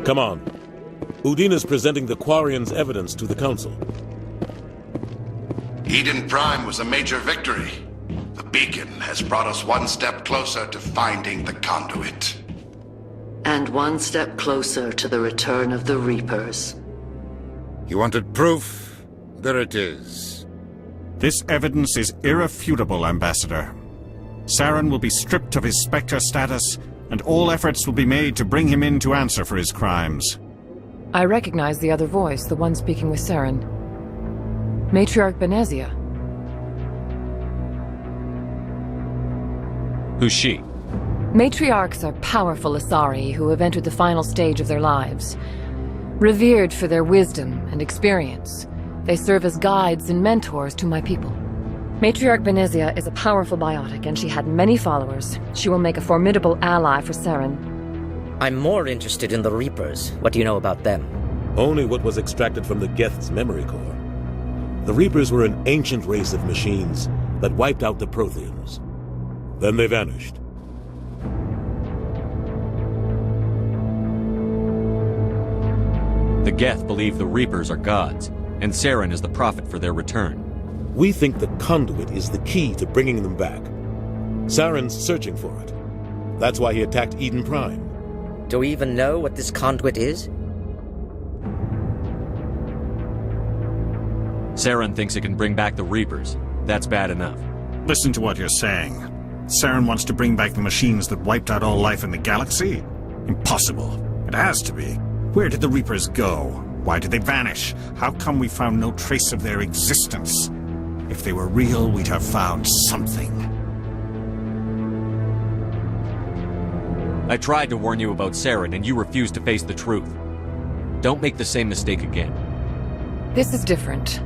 Come on. Udina's presenting the Quarians' evidence to the Council. Eden Prime was a major victory. The beacon has brought us one step closer to finding the conduit. And one step closer to the return of the Reapers. You wanted proof? There it is. This evidence is irrefutable, Ambassador. Saren will be stripped of his Spectre status, and all efforts will be made to bring him in to answer for his crimes. I recognize the other voice, the one speaking with Saren. Matriarch Benezia. Who's she? Matriarchs are powerful Asari who have entered the final stage of their lives. Revered for their wisdom and experience, they serve as guides and mentors to my people. Matriarch Benezia is a powerful biotic, and she had many followers. She will make a formidable ally for Saren. I'm more interested in the Reapers. What do you know about them? Only what was extracted from the Geth's memory core. The Reapers were an ancient race of machines that wiped out the Protheans. Then they vanished. The Geth believe the Reapers are gods, and Saren is the prophet for their return. We think the conduit is the key to bringing them back. Saren's searching for it. That's why he attacked Eden Prime. Do we even know what this conduit is? Saren thinks it can bring back the Reapers. That's bad enough. Listen to what you're saying. Saren wants to bring back the machines that wiped out all life in the galaxy? Impossible. It has to be. Where did the Reapers go? Why did they vanish? How come we found no trace of their existence? If they were real, we'd have found something. I tried to warn you about Saren, and you refused to face the truth. Don't make the same mistake again. This is different.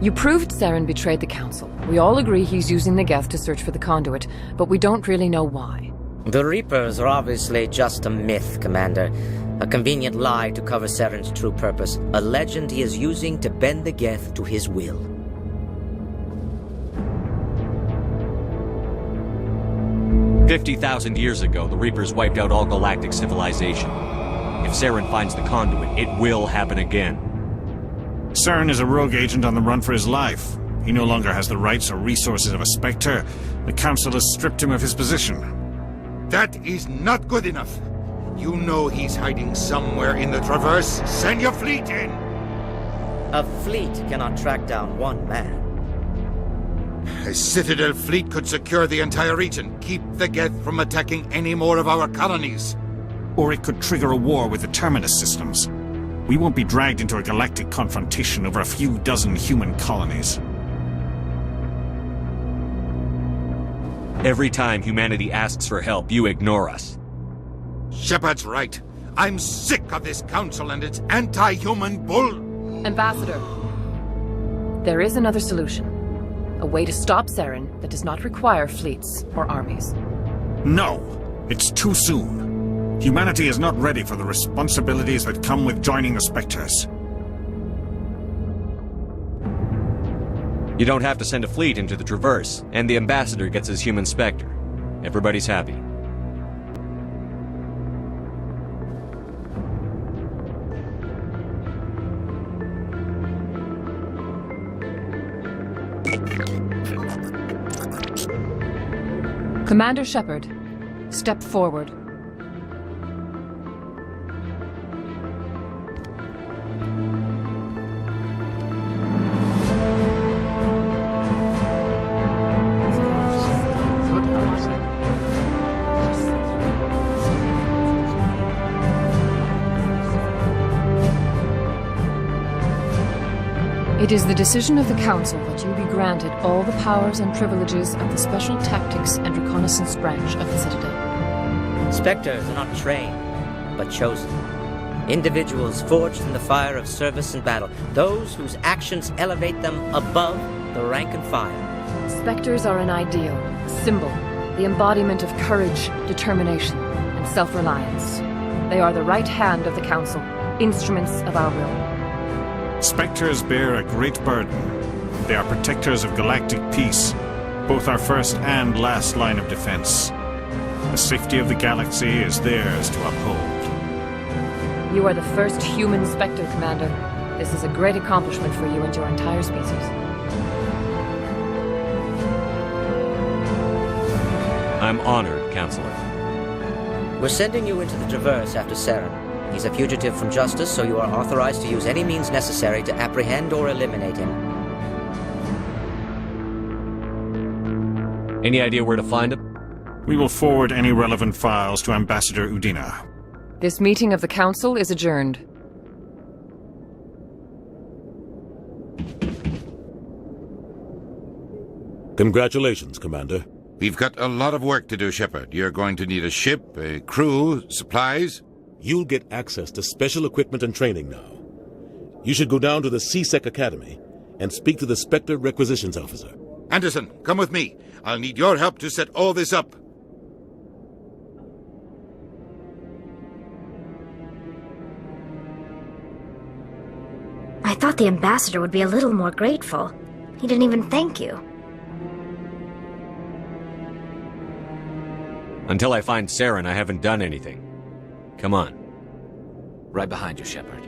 You proved Saren betrayed the Council. We all agree he's using the Geth to search for the conduit, but we don't really know why. The Reapers are obviously just a myth, Commander. A convenient lie to cover Saren's true purpose. A legend he is using to bend the Geth to his will. "50,000 years ago, the Reapers wiped out all galactic civilization. If Saren finds the conduit, it will happen again." Saren is a rogue agent on the run for his life. He no longer has the rights or resources of a Spectre. The Council has stripped him of his position. That is not good enough. You know he's hiding somewhere in the Traverse. Send your fleet in! A fleet cannot track down one man. A Citadel fleet could secure the entire region, keep the Geth from attacking any more of our colonies. Or it could trigger a war with the Terminus systems. We won't be dragged into a galactic confrontation over a few dozen human colonies. Every time humanity asks for help, you ignore us. Shepard's right. I'm sick of this council and its anti-human bull. Ambassador, there is another solution. A way to stop Saren that does not require fleets or armies. No! It's too soon. Humanity is not ready for the responsibilities that come with joining the Spectres. You don't have to send a fleet into the Traverse, and the Ambassador gets his human Spectre. Everybody's happy. Commander Shepard, step forward. It is the decision of the Council that you be granted all the powers and privileges of the Special Tactics and Reconnaissance branch of the Citadel. Spectres are not trained, but chosen. Individuals forged in the fire of service and battle. Those whose actions elevate them above the rank and file. Spectres are an ideal, a symbol, the embodiment of courage, determination, and self-reliance. They are the right hand of the Council, instruments of our will. Spectres bear a great burden. They are protectors of galactic peace, both our first and last line of defense. The safety of the galaxy is theirs to uphold. You are the first human Spectre, Commander. This is a great accomplishment for you and your entire species. I'm honored, Counselor. We're sending you into the Traverse after Saren. He's a fugitive from justice, so you are authorized to use any means necessary to apprehend or eliminate him. Any idea where to find him? We will forward any relevant files to Ambassador Udina. This meeting of the Council is adjourned. Congratulations, Commander. We've got a lot of work to do, Shepard. You're going to need a ship, a crew, supplies. You'll get access to special equipment and training now. You should go down to the C-Sec Academy and speak to the Spectre Requisitions Officer. Anderson, come with me. I'll need your help to set all this up. I thought the ambassador would be a little more grateful. He didn't even thank you. Until I find Saren, I haven't done anything. Come on. Right behind you, Shepard.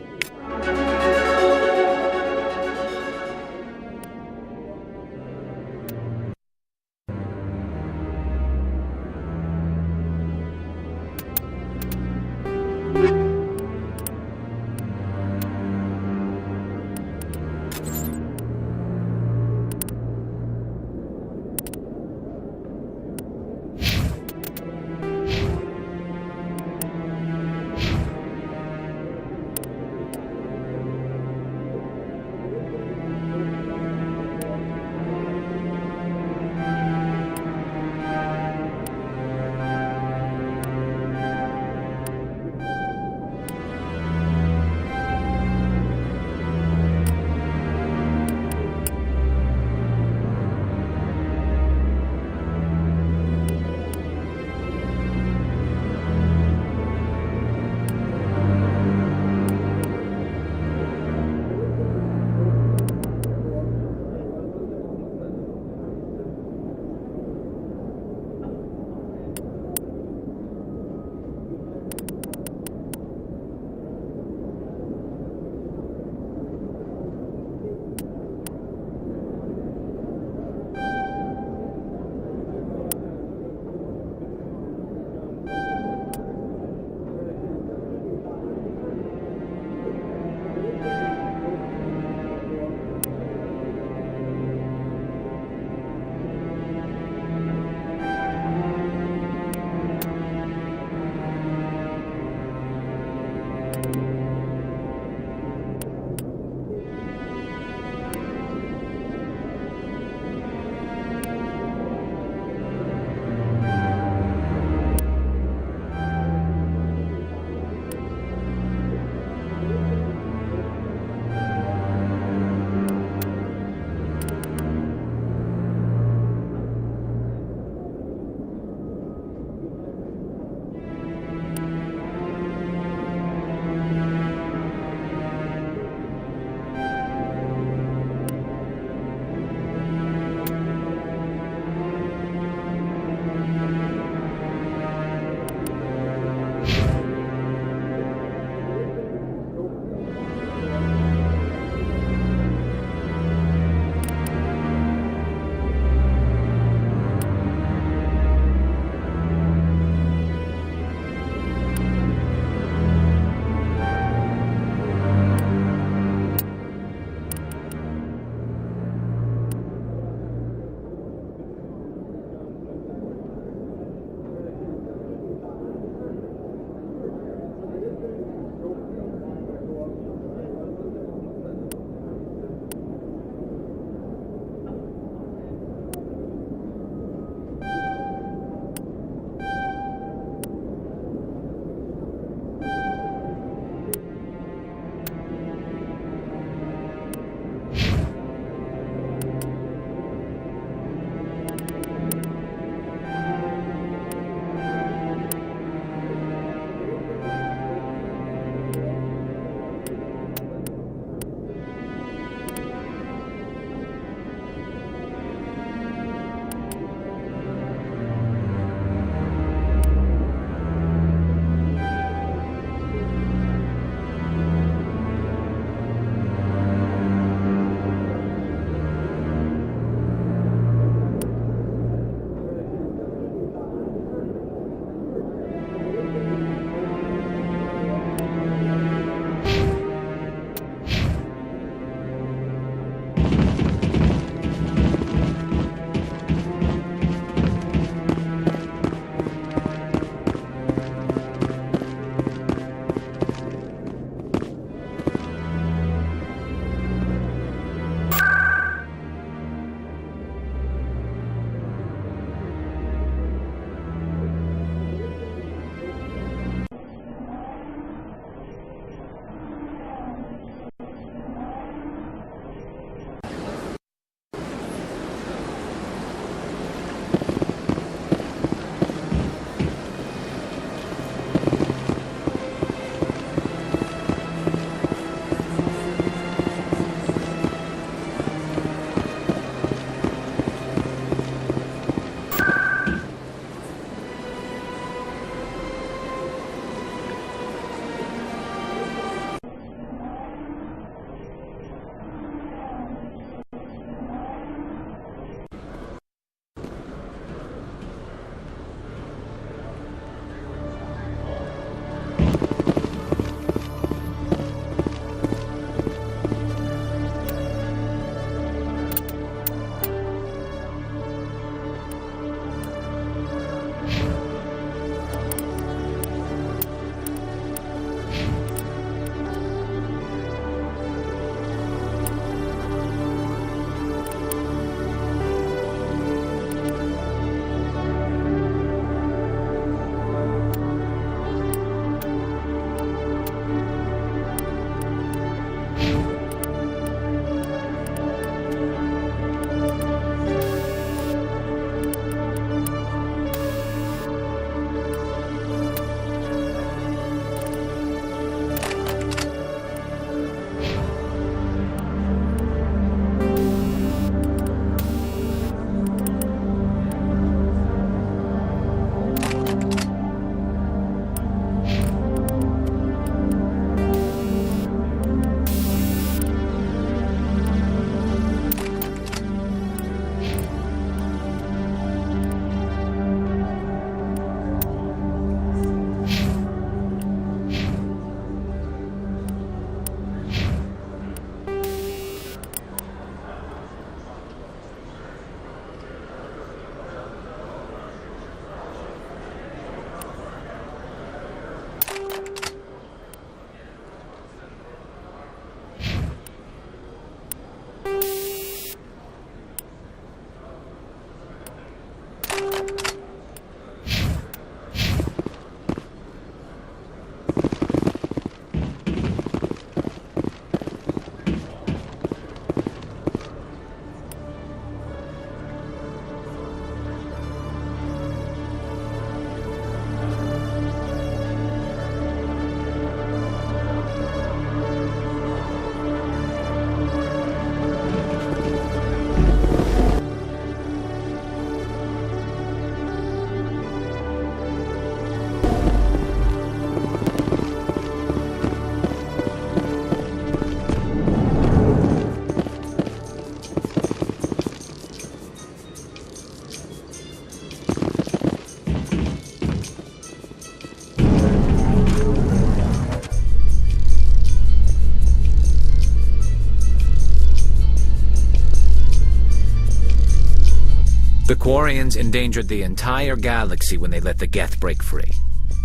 The Quarians endangered the entire galaxy when they let the Geth break free.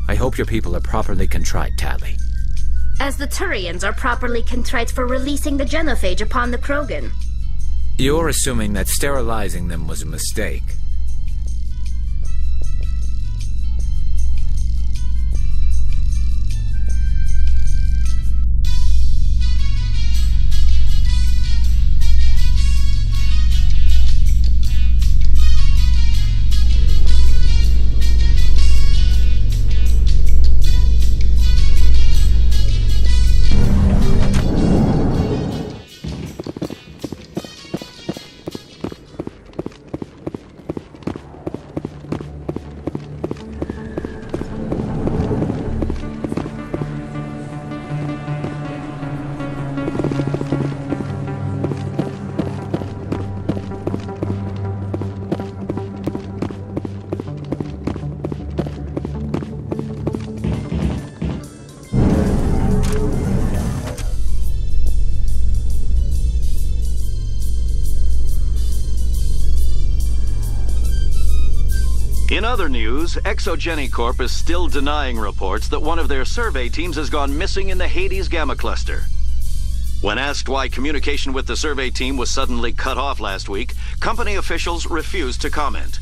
I hope your people are properly contrite, Tali. As the Turians are properly contrite for releasing the genophage upon the Krogan. You're assuming that sterilizing them was a mistake. In other news, Exogeny Corp is still denying reports that one of their survey teams has gone missing in the Hades Gamma Cluster. When asked why communication with the survey team was suddenly cut off last week, company officials refused to comment.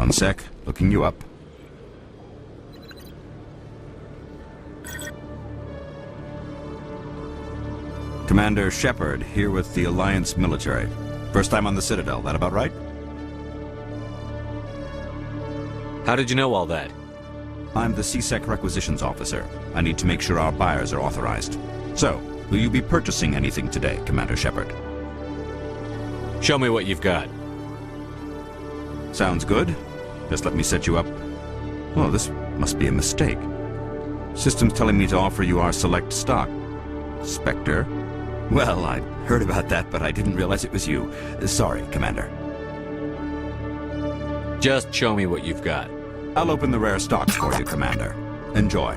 One sec, looking you up. Commander Shepard, here with the Alliance military. First time on the Citadel, that about right? How did you know all that? I'm the CSEC requisitions officer. I need to make sure our buyers are authorized. So, will you be purchasing anything today, Commander Shepard? Show me what you've got. Sounds good. Just let me set you up. Oh, this must be a mistake. System's telling me to offer you our select stock. Spectre? Well, I heard about that, but I didn't realize it was you. Sorry, Commander. Just show me what you've got. I'll open the rare stock for you, Commander. Enjoy.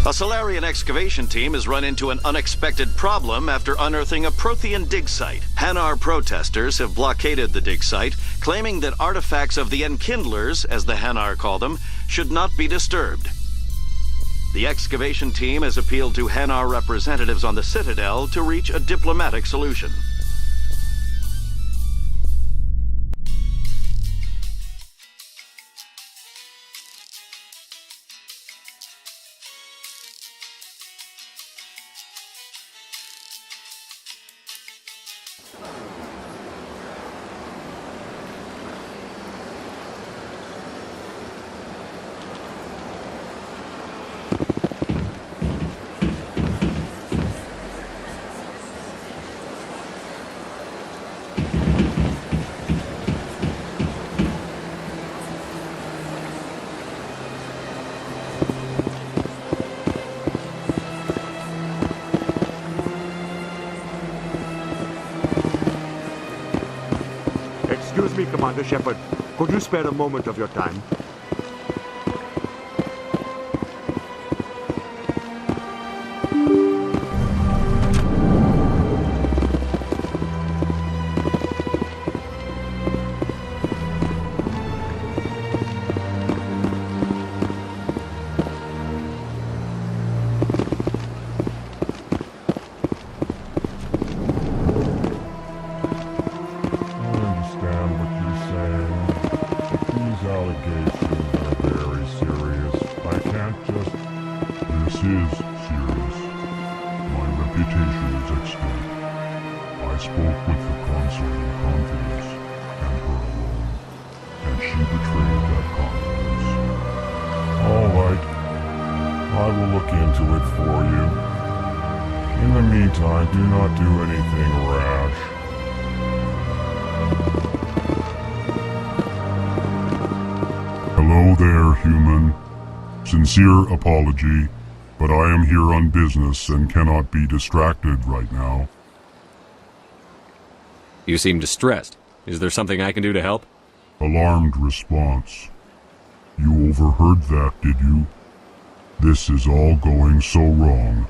A Solarian excavation team has run into an unexpected problem after unearthing a Prothean dig site. Hanar protesters have blockaded the dig site, claiming that artifacts of the Enkindlers, as the Hanar call them, should not be disturbed. The excavation team has appealed to Hanar representatives on the Citadel to reach a diplomatic solution. Excuse me, Commander Shepard. Could you spare a moment of your time? Do not do anything rash. Hello there, human. Sincere apology, but I am here on business and cannot be distracted right now. You seem distressed. Is there something I can do to help? Alarmed response. You overheard that, did you? This is all going so wrong.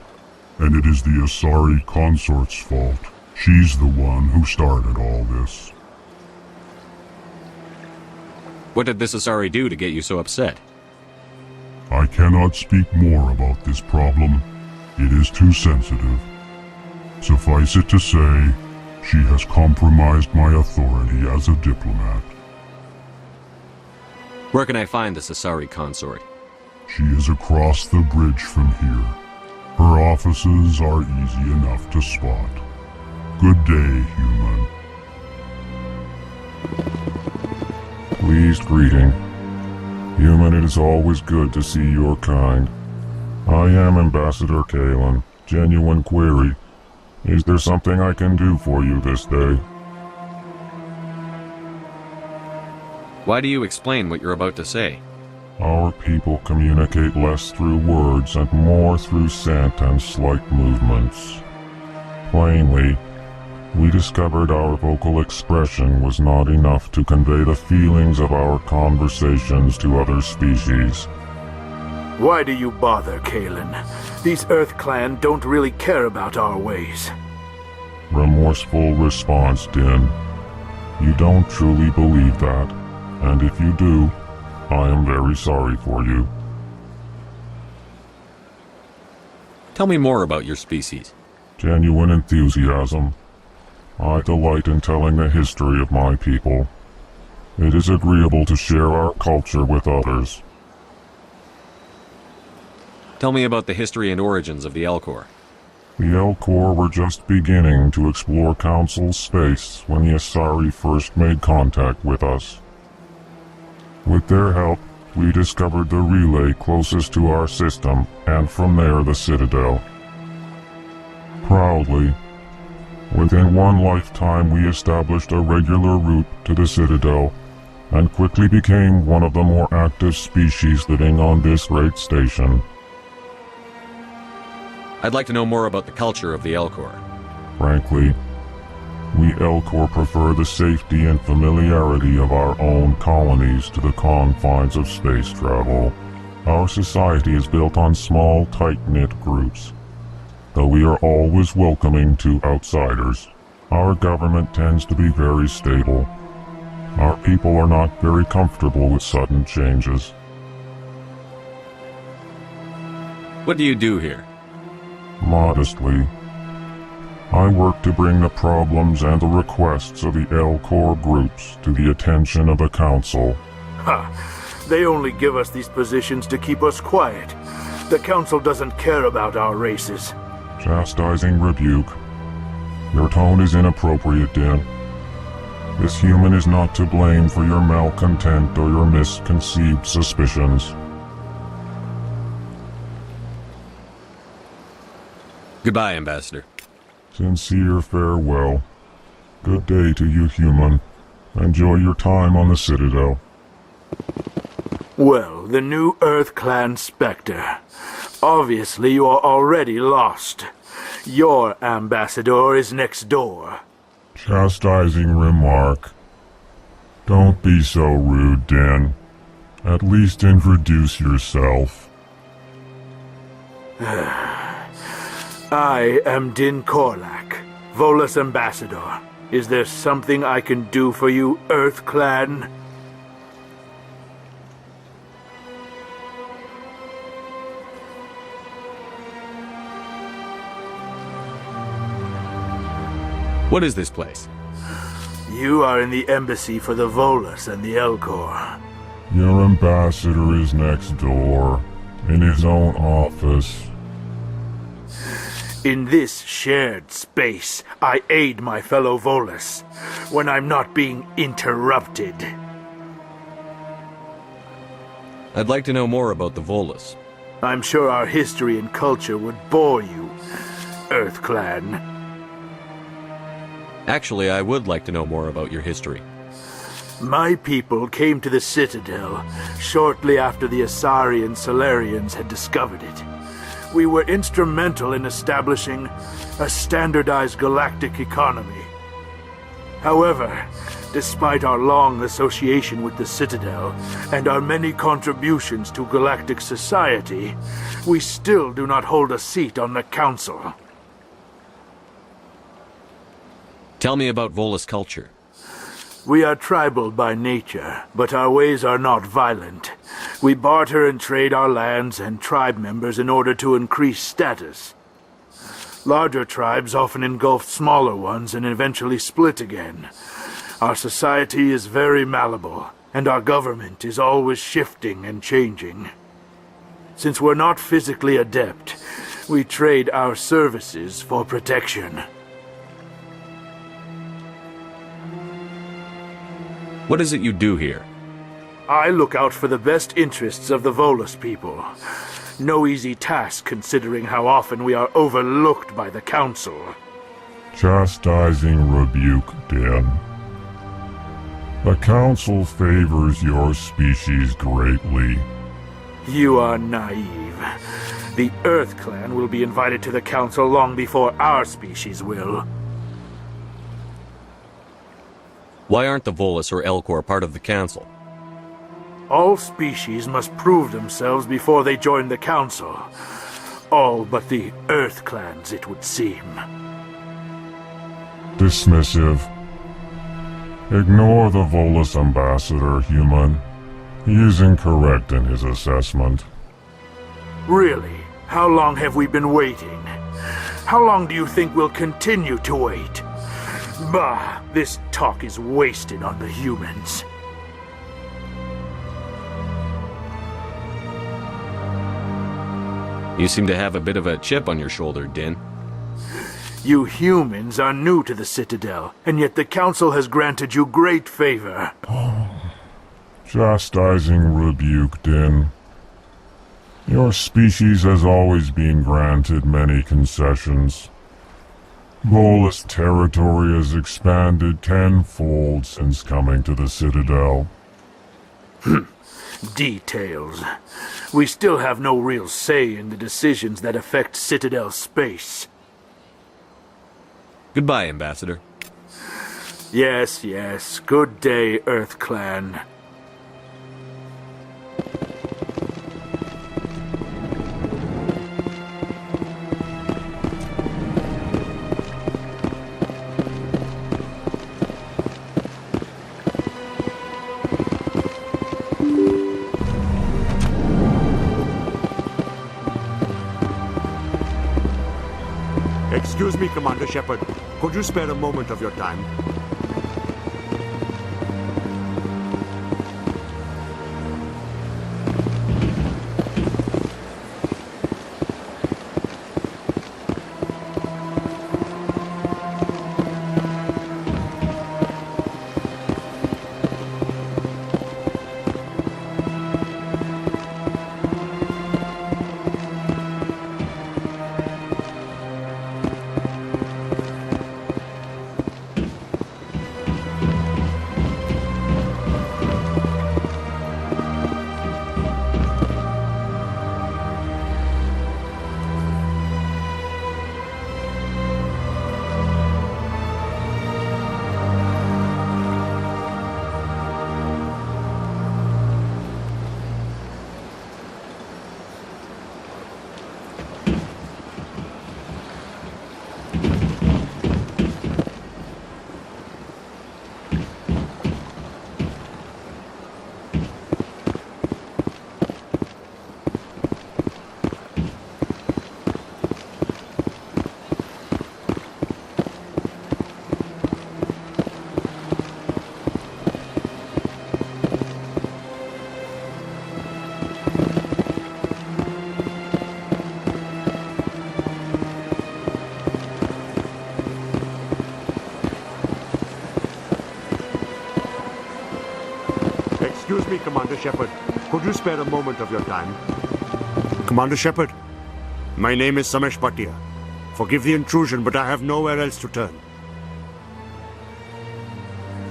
And it is the Asari consort's fault. She's the one who started all this. What did this Asari do to get you so upset? I cannot speak more about this problem. It is too sensitive. Suffice it to say, she has compromised my authority as a diplomat. Where can I find this Asari consort? She is across the bridge from here. Her offices are easy enough to spot. Good day, human. Pleased greeting. Human, it is always good to see your kind. I am Ambassador Kalen. Genuine query. Is there something I can do for you this day? Why do you explain what you're about to say? Our people communicate less through words and more through scent and slight movements. Plainly, we discovered our vocal expression was not enough to convey the feelings of our conversations to other species. Why do you bother, Kalen? These Earth Clan don't really care about our ways. Remorseful response, Din. You don't truly believe that, and if you do, I am very sorry for you. Tell me more about your species. Genuine enthusiasm. I delight in telling the history of my people. It is agreeable to share our culture with others. Tell me about the history and origins of the Elcor. The Elcor were just beginning to explore Council space when the Asari first made contact with us. With their help, we discovered the relay closest to our system, and from there the Citadel. Proudly, within one lifetime we established a regular route to the Citadel, and quickly became one of the more active species living on this great station. I'd like to know more about the culture of the Elcor. Frankly, we Elcor prefer the safety and familiarity of our own colonies to the confines of space travel. Our society is built on small, tight-knit groups. Though we are always welcoming to outsiders, our government tends to be very stable. Our people are not very comfortable with sudden changes. What do you do here? Modestly, I work to bring the problems and the requests of the L-Corps groups to the attention of the Council. Ha! They only give us these positions to keep us quiet. The Council doesn't care about our races. Chastising rebuke. Your tone is inappropriate, Din. This human is not to blame for your malcontent or your misconceived suspicions. Goodbye, Ambassador. Sincere farewell. Good day to you, human. Enjoy your time on the Citadel. Well, the new Earth Clan Spectre. Obviously, you are already lost. Your ambassador is next door. Chastising remark. Don't be so rude, Din. At least introduce yourself. I am Din Korlak, Volus Ambassador. Is there something I can do for you, Earth Clan? What is this place? You are in the embassy for the Volus and the L-Corps. Your ambassador is next door, in his own office. In this shared space, I aid my fellow Volus when I'm not being interrupted. I'd like to know more about the Volus. I'm sure our history and culture would bore you, Earth Clan. Actually, I would like to know more about your history. My people came to the Citadel shortly after the Asari and Solarians had discovered it. We were instrumental in establishing a standardized galactic economy. However, despite our long association with the Citadel and our many contributions to galactic society, we still do not hold a seat on the Council. Tell me about Volus culture. We are tribal by nature, but our ways are not violent. We barter and trade our lands and tribe members in order to increase status. Larger tribes often engulf smaller ones and eventually split again. Our society is very malleable, and our government is always shifting and changing. Since we're not physically adept, we trade our services for protection. What is it you do here? I look out for the best interests of the Volus people. No easy task considering how often we are overlooked by the Council. Chastising rebuke, Din. The Council favors your species greatly. You are naive. The Earth Clan will be invited to the Council long before our species will. Why aren't the Volus or L-Corps part of the Council? All species must prove themselves before they join the Council. All but the Earth Clans, it would seem. Dismissive. Ignore the Volus ambassador, human. He is incorrect in his assessment. Really? How long have we been waiting? How long do you think we'll continue to wait? Bah, this talk is wasted on the humans. You seem to have a bit of a chip on your shoulder, Din. You humans are new to the Citadel, and yet the Council has granted you great favor. Chastising rebuke, Din. Your species has always been granted many concessions. Volus territory has expanded tenfold since coming to the Citadel. Details. We still have no real say in the decisions that affect Citadel space. Goodbye, Ambassador. Yes, yes. Good day, Earth Clan. Excuse me, Commander Shepard. Could you spare a moment of your time? Excuse me, Commander Shepard. Could you spare a moment of your time? Commander Shepard, my name is Samesh Bhatia. Forgive the intrusion, but I have nowhere else to turn.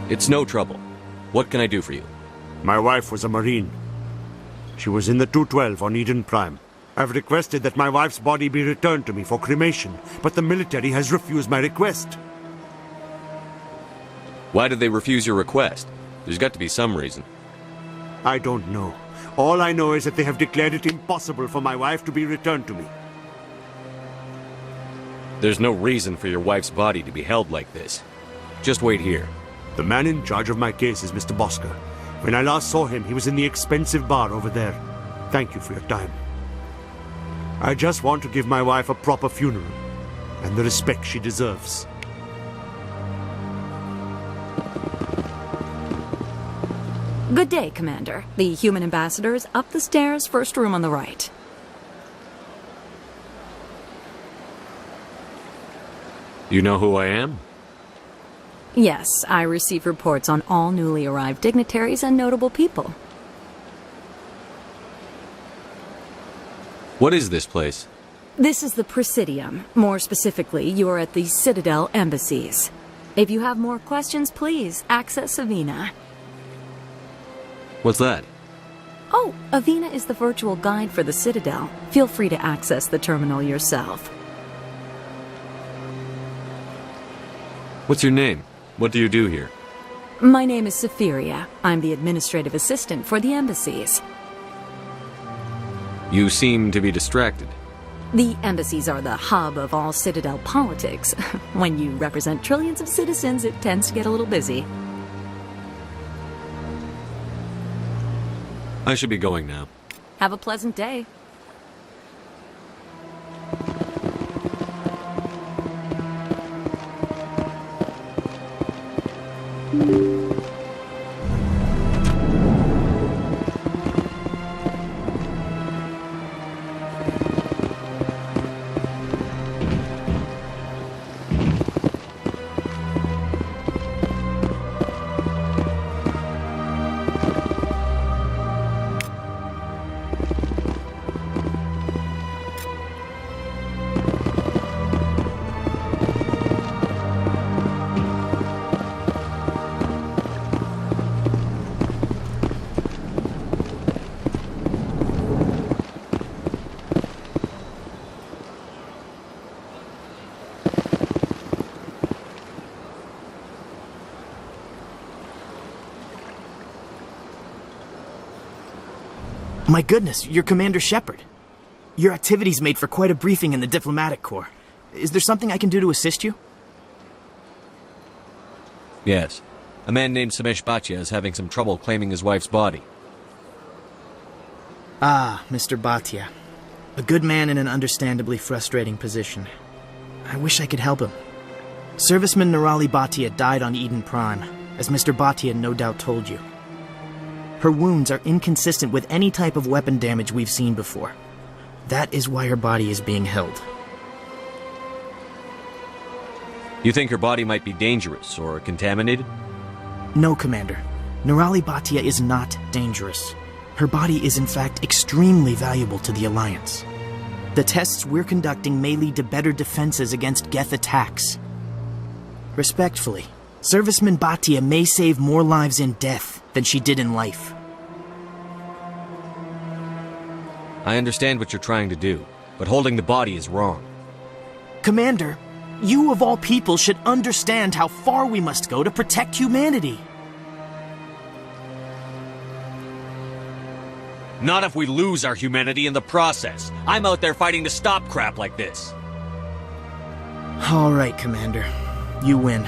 It's no trouble. What can I do for you? My wife was a Marine. She was in the 212 on Eden Prime. I've requested that my wife's body be returned to me for cremation, but the military has refused my request. Why did they refuse your request? There's got to be some reason. I don't know. All I know is that they have declared it impossible for my wife to be returned to me. There's no reason for your wife's body to be held like this. Just wait here. The man in charge of my case is Mr. Bosker. When I last saw him, he was in the expensive bar over there. Thank you for your time. I just want to give my wife a proper funeral and the respect she deserves. Good day, Commander. The human ambassador is up the stairs, first room on the right. You know who I am? Yes, I receive reports on all newly arrived dignitaries and notable people. What is this place? This is the Presidium. More specifically, you are at the Citadel embassies. If you have more questions, please access Avina. What's that? Oh, Avina is the virtual guide for the Citadel. Feel free to access the terminal yourself. What's your name? What do you do here? My name is Safiria. I'm the administrative assistant for the embassies. You seem to be distracted. The embassies are the hub of all Citadel politics. When you represent trillions of citizens, it tends to get a little busy. I should be going now. Have a pleasant day. My goodness, you're Commander Shepard. Your activities made for quite a briefing in the diplomatic corps. Is there something I can do to assist you? Yes. A man named Samesh Bhatia is having some trouble claiming his wife's body. Ah, Mr. Bhatia. A good man in an understandably frustrating position. I wish I could help him. Serviceman Nerali Bhatia died on Eden Prime, as Mr. Bhatia no doubt told you. Her wounds are inconsistent with any type of weapon damage we've seen before. That is why her body is being held. You think her body might be dangerous or contaminated? No, Commander. Nerali Bhatia is not dangerous. Her body is in fact extremely valuable to the Alliance. The tests we're conducting may lead to better defenses against Geth attacks. Respectfully, Serviceman Bhatia may save more lives in death than she did in life. I understand what you're trying to do, but holding the body is wrong. Commander, you of all people should understand how far we must go to protect humanity. Not if we lose our humanity in the process. I'm out there fighting to stop crap like this. All right, Commander. You win.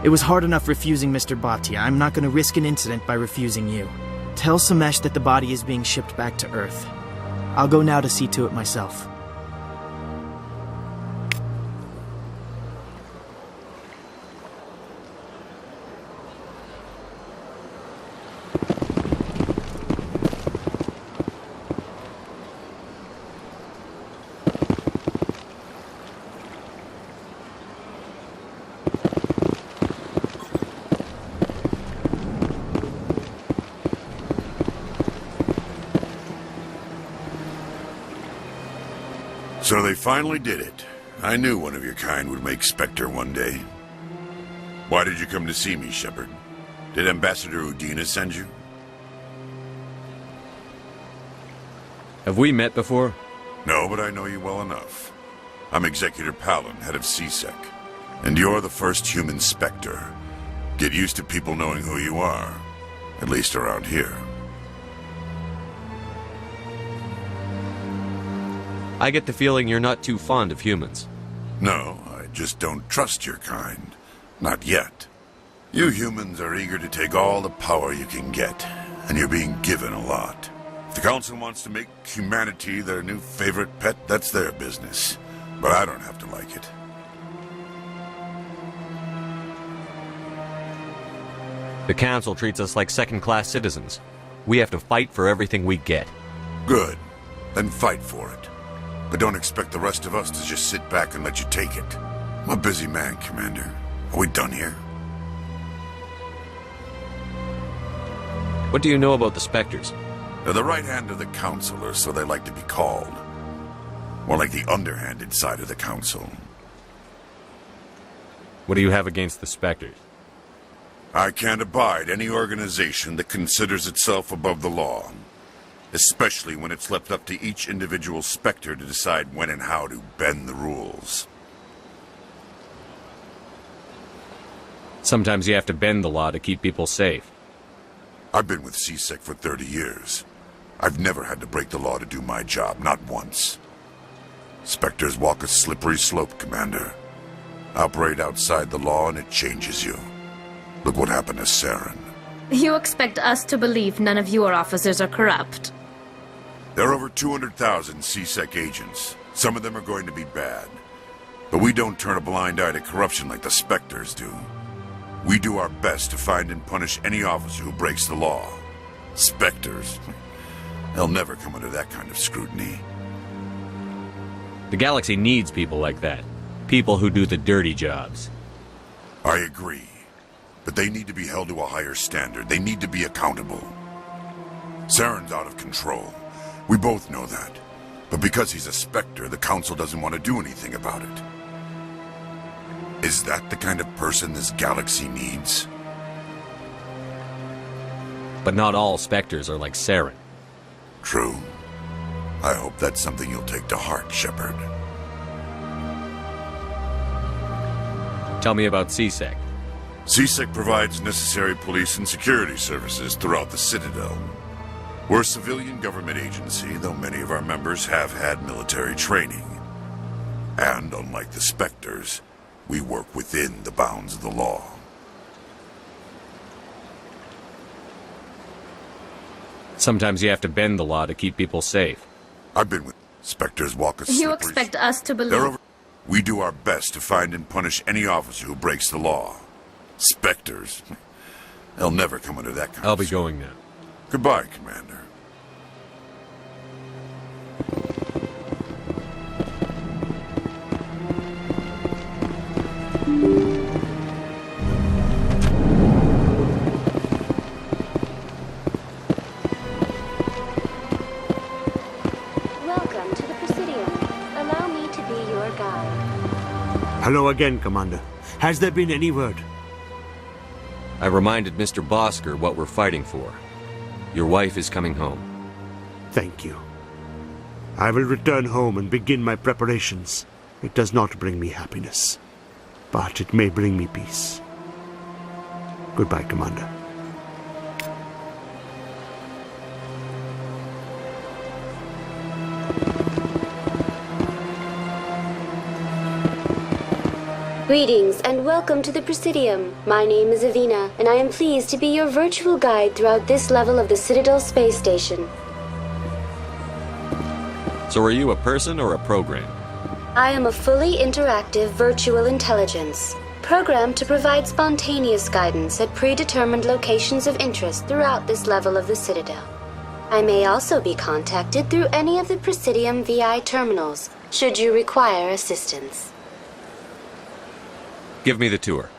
It was hard enough refusing Mr. Bhatia. I'm not going to risk an incident by refusing you. Tell Samesh that the body is being shipped back to Earth. I'll go now to see to it myself. So they finally did it. I knew one of your kind would make Spectre one day. Why did you come to see me, Shepard? Did Ambassador Udina send you? Have we met before? No, but I know you well enough. I'm Executor Palin, head of CSEC. And you're the first human Spectre. Get used to people knowing who you are. At least around here. I get the feeling you're not too fond of humans. No, I just don't trust your kind. Not yet. You humans are eager to take all the power you can get, and you're being given a lot. If the Council wants to make humanity their new favorite pet, that's their business. But I don't have to like it. The Council treats us like second-class citizens. We have to fight for everything we get. Good. Then fight for it. But don't expect the rest of us to just sit back and let you take it. I'm a busy man, Commander. Are we done here? What do you know about the Spectres? They're the right hand of the Council, or so they like to be called. More like the underhanded side of the Council. What do you have against the Spectres? I can't abide any organization that considers itself above the law. Especially when it's left up to each individual Spectre to decide when and how to bend the rules. Sometimes you have to bend the law to keep people safe. I've been with CSEC for 30 years. I've never had to break the law to do my job, not once. Spectres walk a slippery slope, Commander. Operate outside the law and it changes you. Look what happened to Saren. You expect us to believe none of your officers are corrupt? There are over 200,000 CSEC agents. Some of them are going to be bad. But we don't turn a blind eye to corruption like the Spectres do. We do our best to find and punish any officer who breaks the law. Spectres. They'll never come under that kind of scrutiny. The galaxy needs people like that. People who do the dirty jobs. I agree. But they need to be held to a higher standard. They need to be accountable. Saren's out of control. We both know that. But because he's a Spectre, the Council doesn't want to do anything about it. Is that the kind of person this galaxy needs? But not all Spectres are like Saren. True. I hope that's something you'll take to heart, Shepard. Tell me about CSEC. CSEC provides necessary police and security services throughout the Citadel. We're a civilian government agency, though many of our members have had military training. And unlike the Spectres, we work within the bounds of the law. Sometimes you have to bend the law to keep people safe. I've been with Spectres walk a slippery... You expect us to believe... We do our best to find and punish any officer who breaks the law. Spectres. They'll never come under that kind I'll be going now. Goodbye, Commander. Welcome to the Presidium. Allow me to be your guide. Hello again, Commander. Has there been any word? I reminded Mr. Bosker what we're fighting for. Your wife is coming home. Thank you. I will return home and begin my preparations. It does not bring me happiness, but it may bring me peace. Goodbye, Commander. Greetings and welcome to the Presidium. My name is Avina, and I am pleased to be your virtual guide throughout this level of the Citadel space station. So are you a person or a program? I am a fully interactive virtual intelligence, programmed to provide spontaneous guidance at predetermined locations of interest throughout this level of the Citadel. I may also be contacted through any of the Presidium VI terminals, should you require assistance. Give me the tour.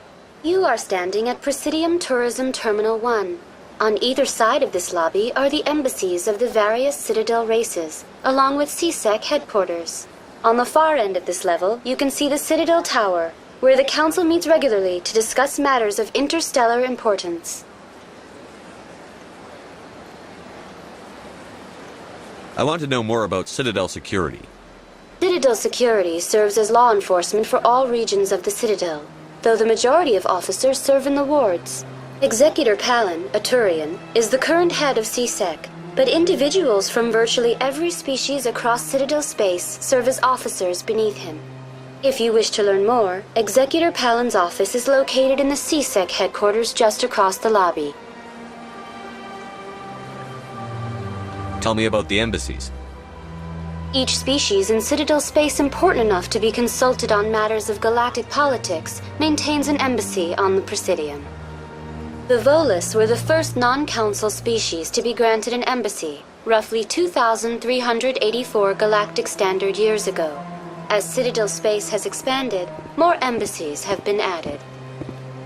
You are standing at Presidium Tourism Terminal 1. On either side of this lobby are the embassies of the various Citadel races, along with CSEC headquarters. On the far end of this level, you can see the Citadel Tower, where the Council meets regularly to discuss matters of interstellar importance. I want to know more about Citadel security. Citadel security serves as law enforcement for all regions of the Citadel, though the majority of officers serve in the wards. Executor Palin, a Turian, is the current head of CSEC, but individuals from virtually every species across Citadel space serve as officers beneath him. If you wish to learn more, Executor Palin's office is located in the CSEC headquarters just across the lobby. Tell me about the embassies. Each species in Citadel space important enough to be consulted on matters of galactic politics maintains an embassy on the Presidium. The Volus were the first non-council species to be granted an embassy, roughly 2,384 galactic standard years ago. As Citadel space has expanded, more embassies have been added.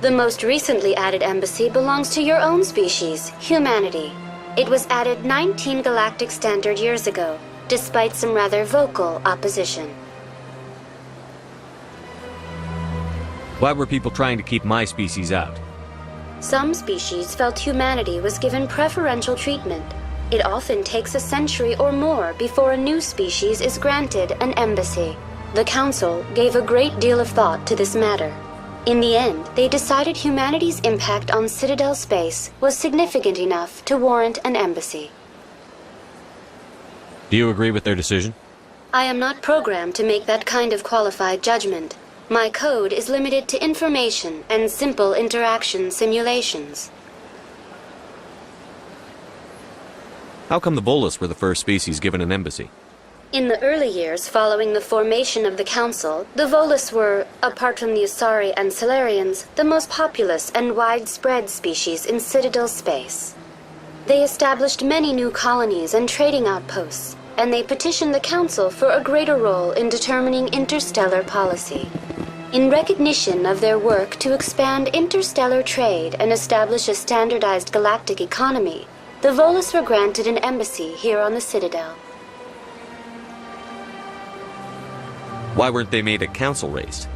The most recently added embassy belongs to your own species, humanity. It was added 19 galactic standard years ago, despite some rather vocal opposition. Why were people trying to keep my species out? Some species felt humanity was given preferential treatment. It often takes a century or more before a new species is granted an embassy. The Council gave a great deal of thought to this matter. In the end, they decided humanity's impact on Citadel space was significant enough to warrant an embassy. Do you agree with their decision? I am not programmed to make that kind of qualified judgment. My code is limited to information and simple interaction simulations. How come the Volus were the first species given an embassy? In the early years following the formation of the Council, the Volus were, apart from the Asari and Solarians, the most populous and widespread species in Citadel space. They established many new colonies and trading outposts, and they petitioned the Council for a greater role in determining interstellar policy. In recognition of their work to expand interstellar trade and establish a standardized galactic economy, the Volus were granted an embassy here on the Citadel. Why weren't they made a council race?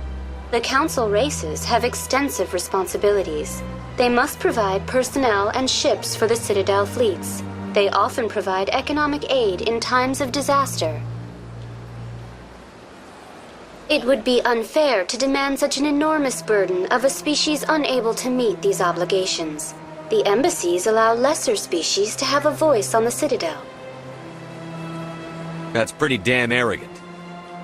The Council races have extensive responsibilities. They must provide personnel and ships for the Citadel fleets. They often provide economic aid in times of disaster. It would be unfair to demand such an enormous burden of a species unable to meet these obligations. The embassies allow lesser species to have a voice on the Citadel. That's pretty damn arrogant.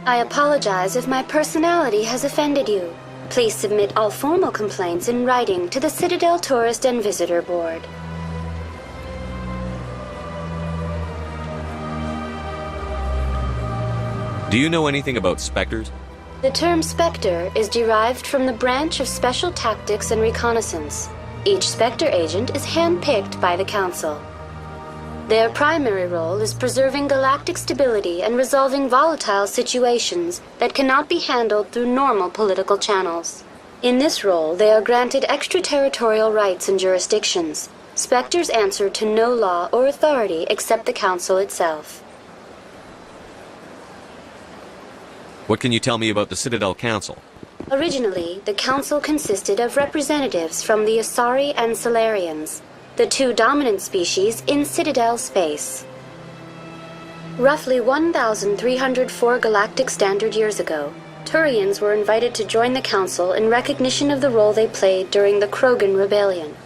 I apologize if my personality has offended you. Please submit all formal complaints in writing to the Citadel Tourist and Visitor Board. Do you know anything about specters? The term Spectre is derived from the branch of Special Tactics and Reconnaissance. Each Spectre agent is handpicked by the Council. Their primary role is preserving galactic stability and resolving volatile situations that cannot be handled through normal political channels. In this role, they are granted extraterritorial rights and jurisdictions. Spectres answer to no law or authority except the Council itself. What can you tell me about the Citadel Council? Originally, the Council consisted of representatives from the Asari and Solarians, the two dominant species in Citadel space. Roughly 1,304 galactic standard years ago, Turians were invited to join the Council in recognition of the role they played during the Krogan Rebellion.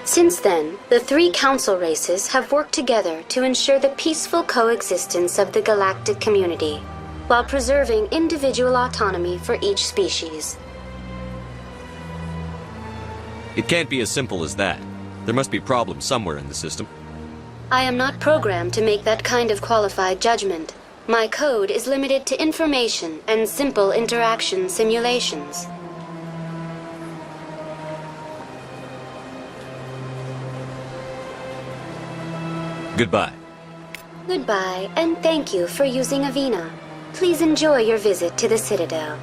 Since then, the three Council races have worked together to ensure the peaceful coexistence of the galactic community, while preserving individual autonomy for each species. It can't be as simple as that. There must be problems somewhere in the system. I am not programmed to make that kind of qualified judgment. My code is limited to information and simple interaction simulations. Goodbye. Goodbye, and thank you for using Avina. Please enjoy your visit to the Citadel.